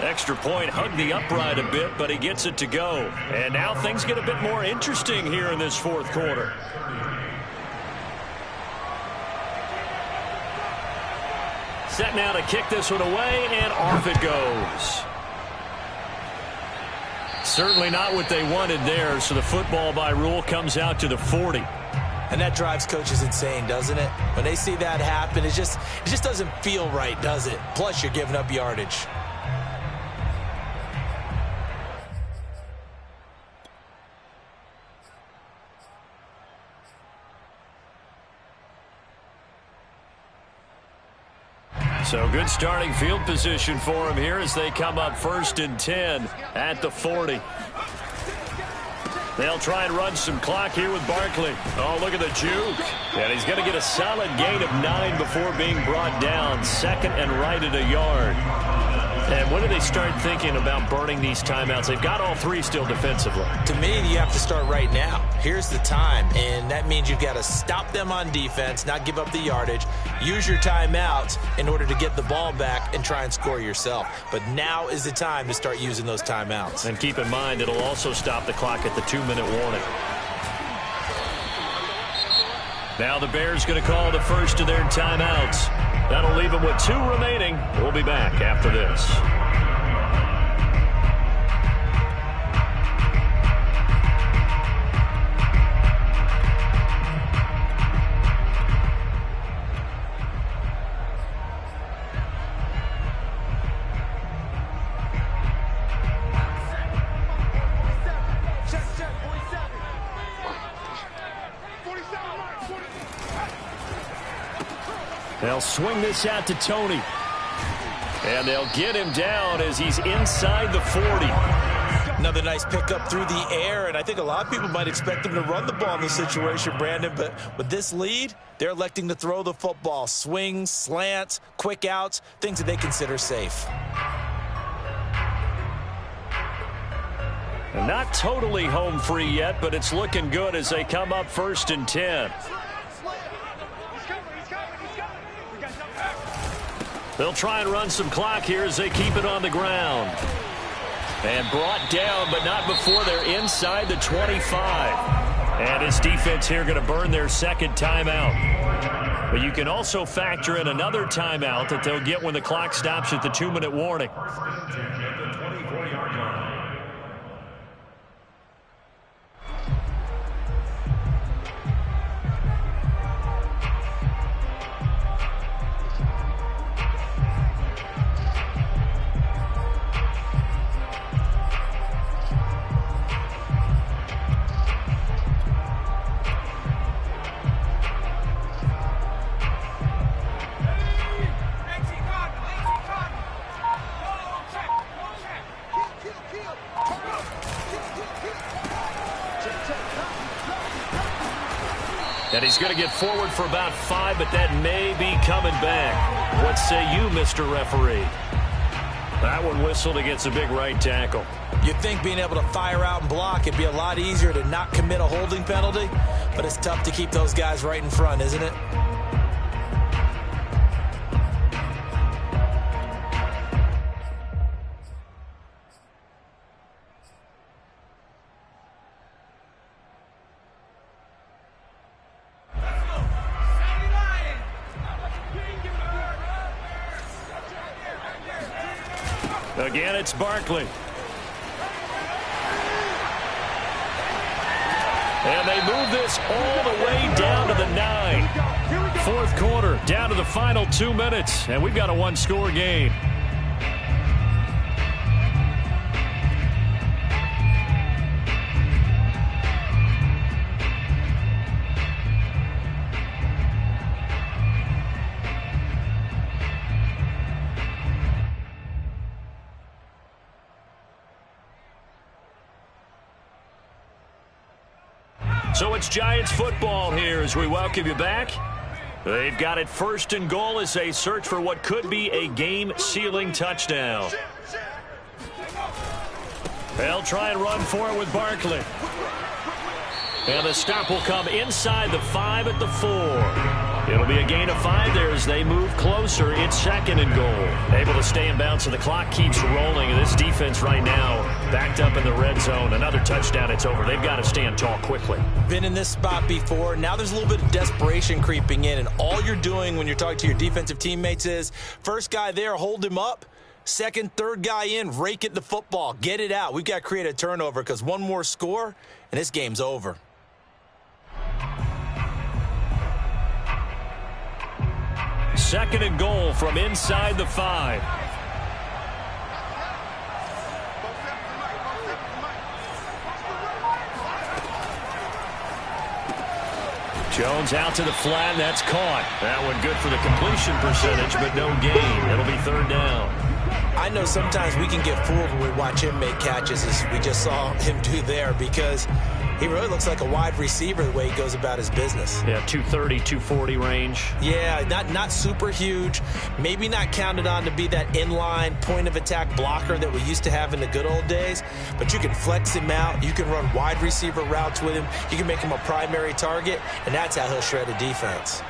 Extra point, hugged the upright a bit, but he gets it to go. And now things get a bit more interesting here in this 4th quarter. Set now to kick this one away, and off it goes. Certainly not what they wanted there, so the football by rule comes out to the 40. And that drives coaches insane, doesn't it? When they see that happen, it just doesn't feel right, does it? Plus, you're giving up yardage. So good starting field position for him here as they come up 1st and 10 at the 40. They'll try and run some clock here with Barkley. Oh, look at the juke. And he's going to get a solid gain of 9 before being brought down. 2nd and right at a yard. And when do they start thinking about burning these timeouts? They've got all 3 still defensively. To me, you have to start right now. Here's the time, and that means you've got to stop them on defense, not give up the yardage, use your timeouts in order to get the ball back and try and score yourself. But now is the time to start using those timeouts. And keep in mind, it'll also stop the clock at the 2-minute warning. Now the Bears going to call the first of their timeouts. That'll leave them with 2 remaining. We'll be back after this. They'll swing this out to Tony. And they'll get him down as he's inside the 40. Another nice pickup through the air, and I think a lot of people might expect them to run the ball in this situation, Brandon, but with this lead, they're electing to throw the football. Swings, slants, quick outs, things that they consider safe. And not totally home free yet, but it's looking good as they come up 1st and 10. They'll try and run some clock here as they keep it on the ground. And brought down, but not before they're inside the 25. And this defense here going to burn their 2nd timeout. But you can also factor in another timeout that they'll get when the clock stops at the 2-minute warning. And he's going to get forward for about 5, but that may be coming back. What say you, Mr. Referee? That one whistled against a big right tackle. You'd think being able to fire out and block, it'd be a lot easier to not commit a holding penalty, but it's tough to keep those guys right in front, isn't it? Again, it's Barkley. And they move this all the way down to the 9. 4th quarter, down to the final 2 minutes, and we've got a 1-score game. So it's Giants football here as we welcome you back. They've got it 1st and goal as they search for what could be a game-sealing touchdown. They'll try and run for it with Barkley. And the stop will come inside the 5 at the 4. It'll be a gain of 5 there as they move closer. It's 2nd and goal. Able to stay in bounds, so the clock keeps rolling. This defense right now backed up in the red zone. Another touchdown, it's over. They've got to stand tall quickly. Been in this spot before. Now there's a little bit of desperation creeping in, and all you're doing when you're talking to your defensive teammates is, first guy there, hold him up. 2nd, 3rd guy in, rake it the football. Get it out. We've got to create a turnover because one more score, and this game's over. Second and goal from inside the 5. Jones out to the flat. That's caught. That one good for the completion percentage, but no gain. It'll be third down. I know sometimes we can get fooled when we watch him make catches, as we just saw him do there, because he really looks like a wide receiver the way he goes about his business. Yeah, 230, 240 range. Yeah, not super huge. Maybe not counted on to be that inline point-of-attack blocker that we used to have in the good old days, but you can flex him out. You can run wide receiver routes with him. You can make him a primary target, and that's how he'll shred a defense.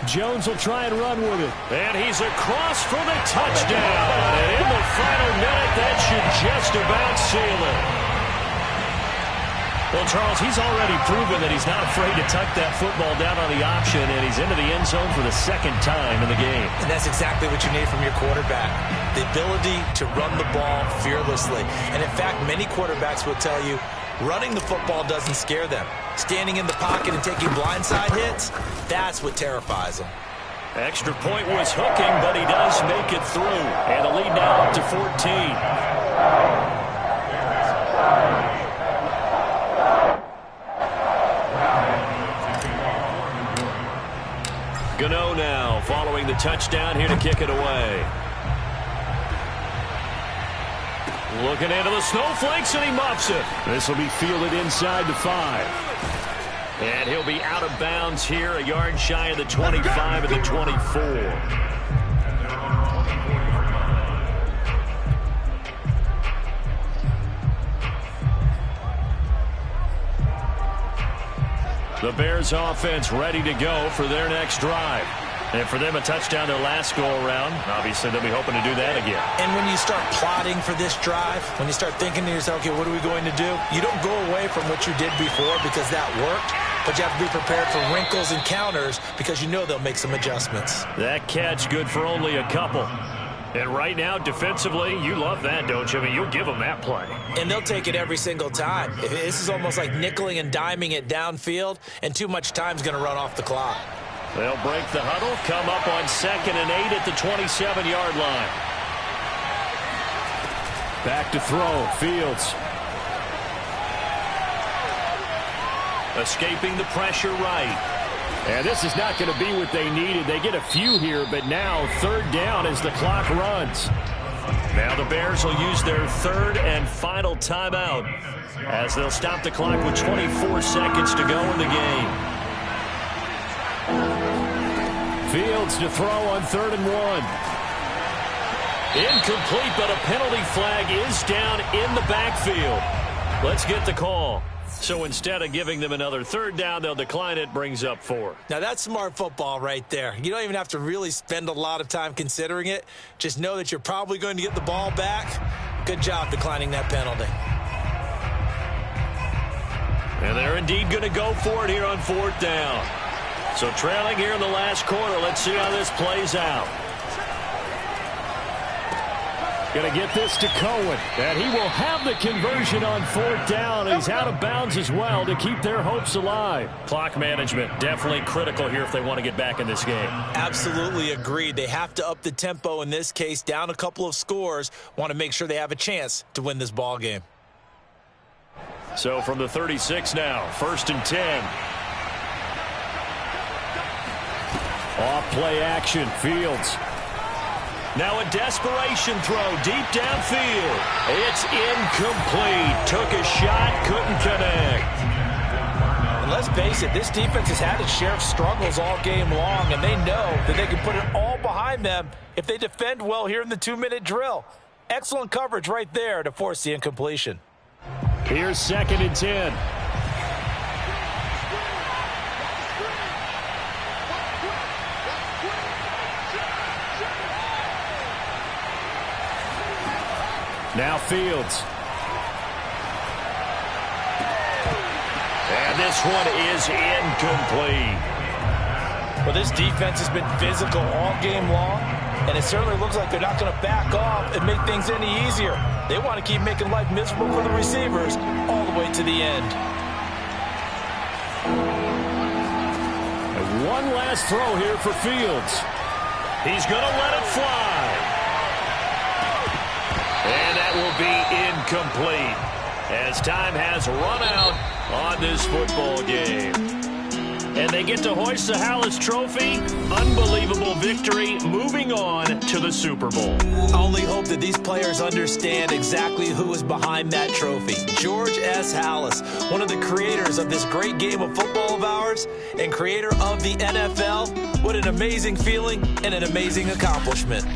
Jones will try and run with it. And he's across for the touchdown. And in the final minute, that should just about seal it. Well, Charles, he's already proven that he's not afraid to tuck that football down on the option, and he's into the end zone for the second time in the game. And that's exactly what you need from your quarterback, the ability to run the ball fearlessly. And, in fact, many quarterbacks will tell you running the football doesn't scare them. Standing in the pocket and taking blindside hits, that's what terrifies them. Extra point was hooking, but he does make it through. And the lead now up to 14. Gano now following the touchdown here to kick it away. Looking into the snowflakes, and he muffs it. This will be fielded inside the 5. And he'll be out of bounds here, a yard shy of the 25 and the 24. The Bears offense ready to go for their next drive. And for them, a touchdown their last go-around. Obviously, they'll be hoping to do that again. And when you start plotting for this drive, when you start thinking to yourself, okay, what are we going to do? You don't go away from what you did before because that worked, but you have to be prepared for wrinkles and counters because you know they'll make some adjustments. That catch good for only a couple. And right now, defensively, you love that, don't you? I mean, you'll give them that play. And they'll take it every single time. This is almost like nickeling and diming it downfield, and too much time's going to run off the clock. They'll break the huddle, come up on 2nd and 8 at the 27-yard line. Back to throw, Fields. Escaping the pressure right. And this is not going to be what they needed. They get a few here, but now 3rd down as the clock runs. Now the Bears will use their 3rd and final timeout as they'll stop the clock with 24 seconds to go in the game. Fields to throw on 3rd and 1. Incomplete, but a penalty flag is down in the backfield. Let's get the call. So instead of giving them another 3rd down, they'll decline it, brings up 4. Now that's smart football right there. You don't even have to really spend a lot of time considering it. Just know that you're probably going to get the ball back. Good job declining that penalty. And they're indeed going to go for it here on 4th down. So trailing here in the last quarter. Let's see how this plays out. Going to get this to Cohen. And he will have the conversion on 4th down. He's out of bounds as well to keep their hopes alive. Clock management definitely critical here if they want to get back in this game. Absolutely agreed. They have to up the tempo in this case. Down a couple of scores. Want to make sure they have a chance to win this ball game. So from the 36 now, 1st and 10. Off play action, Fields. Now a desperation throw deep downfield. It's incomplete. Took a shot, couldn't connect. And let's face it, this defense has had its share of struggles all game long, and they know that they can put it all behind them if they defend well here in the 2-minute drill. Excellent coverage right there to force the incompletion. Here's 2nd and 10. Now Fields. And this one is incomplete. Well, this defense has been physical all game long, and it certainly looks like they're not going to back off and make things any easier. They want to keep making life miserable for the receivers all the way to the end. A One last throw here for Fields. He's going to let it fly. And that will be incomplete as time has run out on this football game. And they get to hoist the Halas Trophy. Unbelievable victory. Moving on to the Super Bowl. I only hope that these players understand exactly who is behind that trophy. George S. Halas, one of the creators of this great game of football of ours and creator of the NFL. What an amazing feeling and an amazing accomplishment.